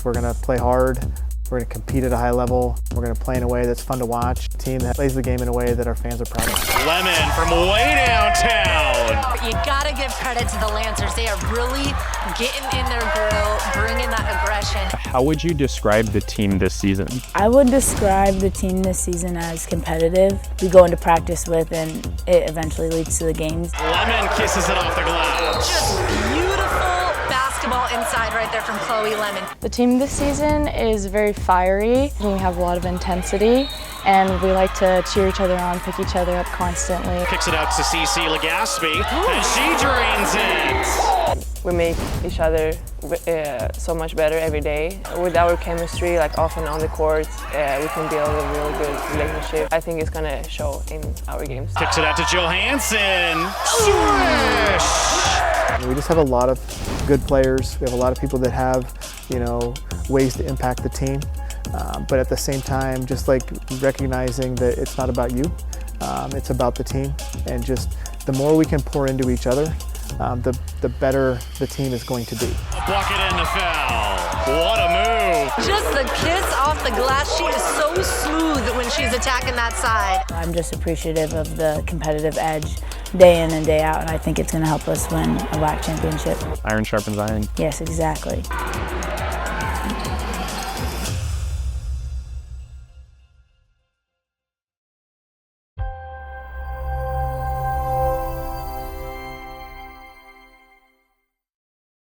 We're going to play hard. We're going to compete at a high level. We're going to play in a way that's fun to watch. A team that plays the game in a way that our fans are proud of. Lemon from way downtown. You got to give credit to the Lancers. They are really getting in their groove, bringing that aggression. How would you describe the team this season? I would describe the team this season as competitive. We go into practice with, and it eventually leads to the games. Lemon kisses it off the glass. Just beautiful basketball inside right there from Chloe Lemon. The team this season is very fiery. We have a lot of intensity, and we like to cheer each other on, pick each other up constantly. Kicks it out to CeCe Legaspi, and she drains it. We make each other so much better every day. With our chemistry, like off and on the court, we can build a really good relationship. I think it's gonna show in our games. Kicks it out to Johansson. Swish! We just have a lot of good players. We have a lot of people that have, ways to impact the team. But at the same time, just like recognizing that it's not about you, it's about the team. And just the more we can pour into each other, the better the team is going to be. A bucket and the foul. What a move. Just the kiss off the glass. She is so smooth when she's attacking that side. I'm just appreciative of the competitive edge day in and day out, and I think it's going to help us win a WAC championship. Iron sharpens iron. Yes, exactly.